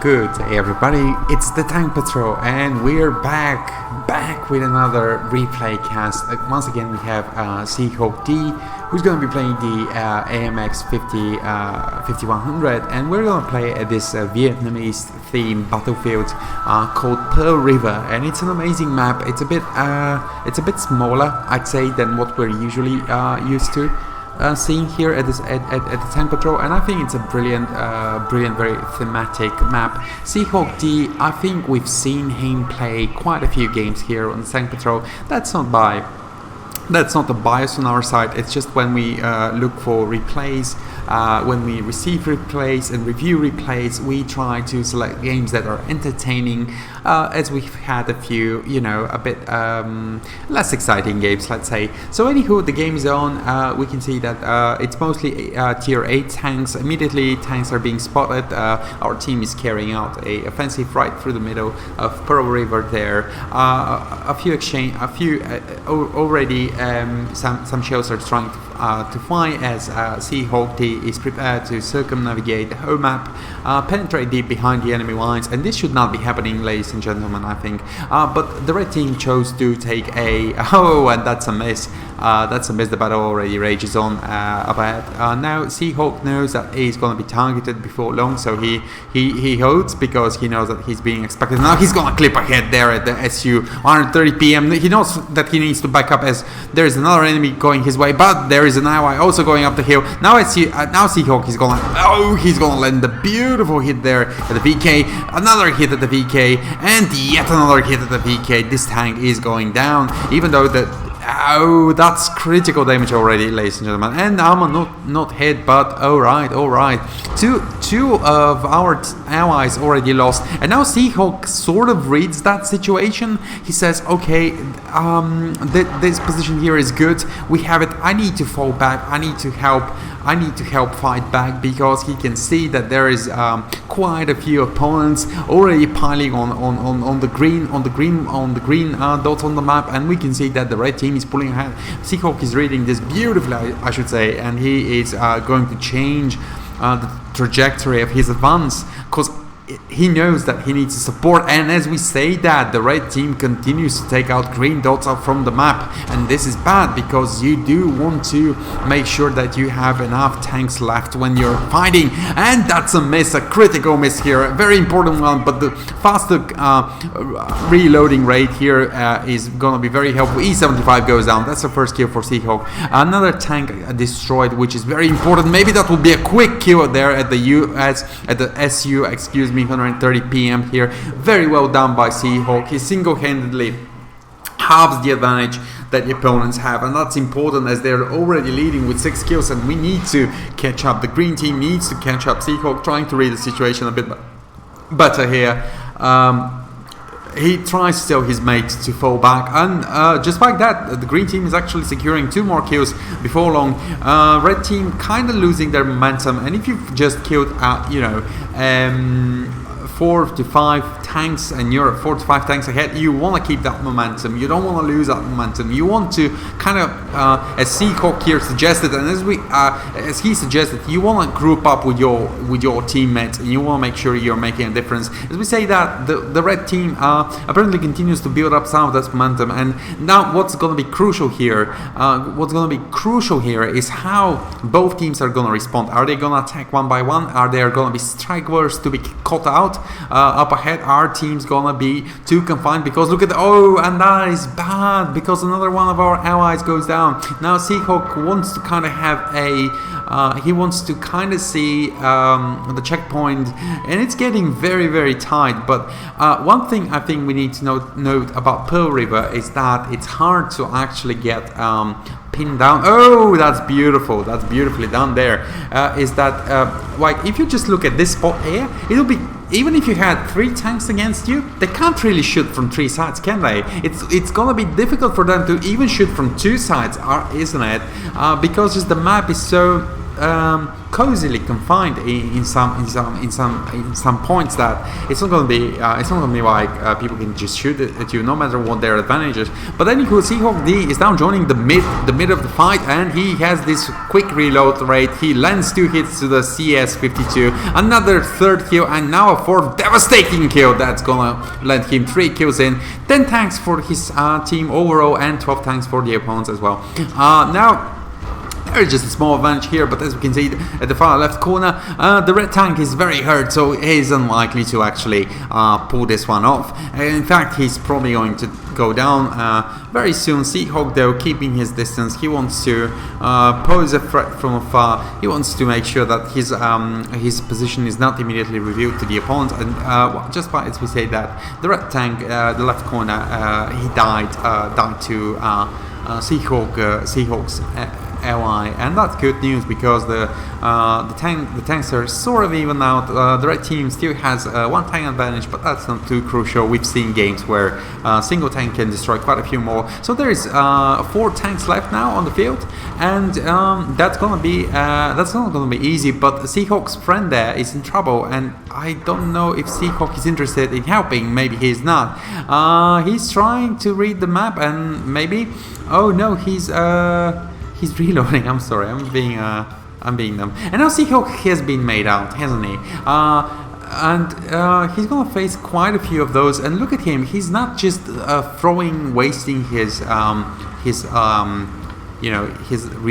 Good day everybody, it's the Tank Patrol and we're back with another replay cast. Once again we have SeaHawkD, who's going to be playing the AMX 5100, and we're going to play this Vietnamese themed battlefield called Pearl River, and it's an amazing map. It's a bit smaller, I'd say, than what we're usually used to seeing here at the Tank Patrol, and I think it's a brilliant, very thematic map. SeaHawkD, I think we've seen him play quite a few games here on the Tank Patrol. That's not a bias on our side. It's just when we look for replays, when we receive replays and review replays, we try to select games that are entertaining, as we've had a few, a bit less exciting games, let's say. So anywho, the game is on. We can see that it's mostly tier 8 tanks. Immediately tanks are being spotted. Our team is carrying out a offensive right through the middle of Pearl River there. Already some shells are trying to fly as SeaHawkD is prepared to circumnavigate the whole map, penetrate deep behind the enemy lines, and this should not be happening, ladies and gentlemen, I think. But the red team chose to take a and that's a miss. The battle already rages on a bit. Now SeaHawk knows that he's going to be targeted before long, so he holds because he knows that he's being expected. Now he's going to clip ahead there at the SU 130 PM. He knows that he needs to back up as there is another enemy going his way, but there is an ally also going up the hill. Now SeaHawk is going to he's going to land a beautiful hit there at the VK, another hit at the VK, and yet another hit at the VK. This tank is going down, even though that's critical damage already, ladies and gentlemen. And armor not hit, but alright. Two of our allies already lost, and now SeaHawk sort of reads that situation. He says, okay, this position here is good, we have it, I need to fall back, I need to help fight back, because he can see that there is quite a few opponents already piling on the green dots on the map, and we can see that the red team is pulling ahead. SeaHawk is reading this beautifully, I should say, and he is going to change the trajectory of his advance, because he knows that he needs support. And as we say that, the red team continues to take out green dots out from the map, and this is bad because you do want to make sure that you have enough tanks left when you're fighting. And that's a miss, a critical miss here, a very important one, but the faster reloading rate here is gonna be very helpful. E75 goes down, that's the first kill for SeaHawk. Another tank destroyed, which is very important. Maybe that will be a quick kill there at the SU, excuse me, 130 PM here. Very well done by SeaHawk. He single-handedly halves the advantage that the opponents have, and that's important as they're already leading with 6 kills, and we need to catch up. The green team needs to catch up. SeaHawk trying to read the situation a bit better here. He tries to tell his mate to fall back, and just like that, the green team is actually securing 2 more kills before long. Red team kind of losing their momentum, and if you've just killed 4 to 5 tanks and you're 4 to 5 tanks ahead, you want to keep that momentum. You don't want to lose that momentum. You want to kind of, as SeaHawk here suggested, and as he suggested, you want to group up with your teammates, and you want to make sure you're making a difference. As we say that, the red team apparently continues to build up some of this momentum, and now what's going to be crucial here? Is how both teams are going to respond. Are they going to attack one by one? Are there going to be strike wars to be caught out? Up ahead, our team's gonna be too confined, because look at and that is bad, because another one of our allies goes down. Now SeaHawk wants to kind of have he wants to kind of see the checkpoint, and it's getting very, very tight. But one thing I think we need to note about Pearl River is that it's hard to actually get pinned down. That's beautiful. That's beautifully done there. Is that like, if you just look at this spot here, it'll be, even if you had 3 tanks against you, they can't really shoot from 3 sides, can they? It's gonna be difficult for them to even shoot from 2 sides, isn't it? Because just the map is so cozily confined in some points that it's not going to be like people can just shoot at you no matter what their advantages. But then you could see SeaHawkD is now joining the mid of the fight, and he has this quick reload rate. He lands 2 hits to the CS-52, another 3rd kill, and now a 4th devastating kill that's gonna land him 3 kills in. 10 tanks for his team overall, and 12 tanks for the opponents as well. Now there's just a small advantage here, but as we can see at the far left corner, the red tank is very hurt, so he is unlikely to actually pull this one off. In fact, he's probably going to go down very soon. SeaHawk, though, keeping his distance, he wants to pose a threat from afar. He wants to make sure that his position is not immediately revealed to the opponent. And just as we say that, the red tank, the left corner, he died to SeaHawk's ally, and that's good news because the tanks are sort of even out. The red team still has 1 tank advantage, but that's not too crucial. We've seen games where single tank can destroy quite a few more. So there is 4 tanks left now on the field, and that's not gonna be easy. But SeaHawk's friend there is in trouble, and I don't know if SeaHawk is interested in helping. Maybe he's not. He's trying to read the map, and maybe. Oh no, he's reloading. I'm sorry, I'm being dumb. And now SeaHawk has been made out, hasn't he? And he's gonna face quite a few of those. And look at him, he's not just wasting his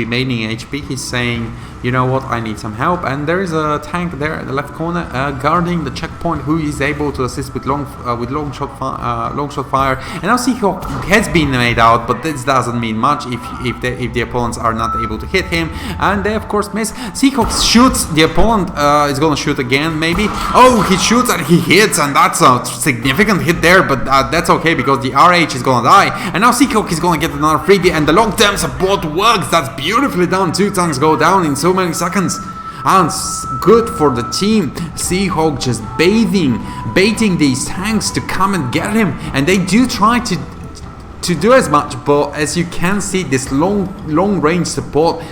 remaining HP. He's saying, you know what, I need some help. And there is a tank there at the left corner guarding the checkpoint, who is able to assist with long shot fire. And now SeaHawk has been made out, but this doesn't mean much if the opponents are not able to hit him, and they of course miss. SeaHawk shoots the opponent. Is gonna shoot again, maybe. Oh, he shoots and he hits, and that's a significant hit there. But that's okay because the RH is gonna die, and now SeaHawk is gonna get another freebie, and the long-term support works. That's beautifully done. 2 tanks go down in so many seconds, and it's good for the team. SeaHawk just baiting these tanks to come and get him, and they do try to do as much, but as you can see, this long range support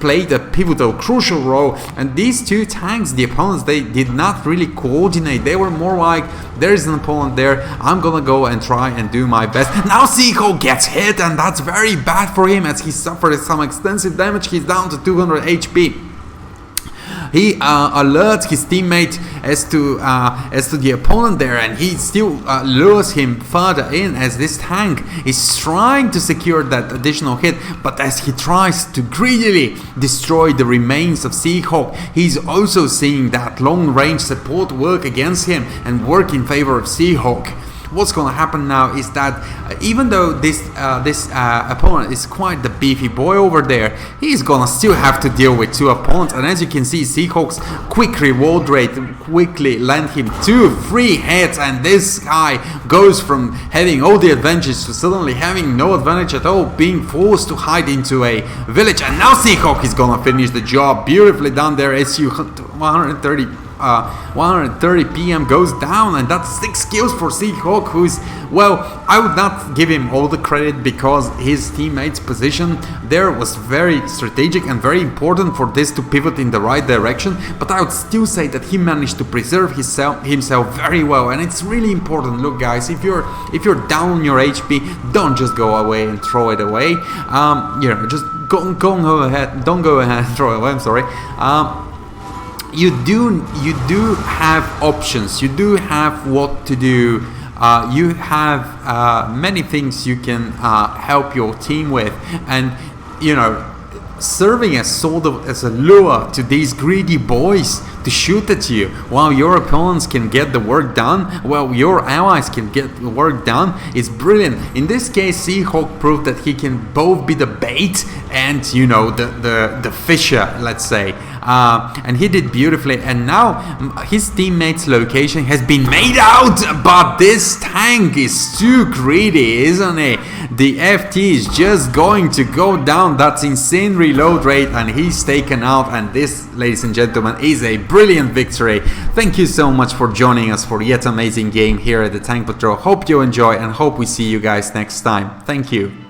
played a pivotal, crucial role. And these 2 tanks, the opponents, they did not really coordinate. They were more like, there is an opponent there, I'm gonna go and try and do my best. Now SeaHawk gets hit, and that's very bad for him as he suffered some extensive damage. He's down to 200 HP. He alerts his teammate as to the opponent there, and he still lures him further in as this tank is trying to secure that additional hit. But as he tries to greedily destroy the remains of SeaHawk, he's also seeing that long-range support work against him and work in favor of SeaHawk. What's gonna happen now is that even though this opponent is quite the beefy boy over there, he's gonna still have to deal with 2 opponents. And as you can see, SeaHawk's quick reward rate quickly land him 2 free hits, and this guy goes from having all the advantages to suddenly having no advantage at all, being forced to hide into a village. And now SeaHawk is gonna finish the job. Beautifully done there. SU 130 PM goes down, and that's 6 kills for SeaHawk, who's, well, I would not give him all the credit because his teammate's position there was very strategic and very important for this to pivot in the right direction, but I would still say that he managed to preserve himself very well, and it's really important. Look guys, if you're down on your HP, don't just go away and throw it away. Just go ahead, don't go ahead and throw it away, I'm sorry. You do have options. You do have what to do. You have many things you can help your team with, and serving as sort of as a lure to these greedy boys to shoot at you while your opponents can get the work done, while your allies can get the work done, is brilliant. In this case, SeaHawk proved that he can both be the bait and the fisher, let's say. And he did beautifully, and now his teammate's location has been made out, but this tank is too greedy, isn't it? The FT is just going to go down. That's insane reload rate, and he's taken out, and this, ladies and gentlemen, is a brilliant victory. Thank you so much for joining us for yet amazing game here at the Tank Patrol. Hope you enjoy, and hope we see you guys next time. Thank you.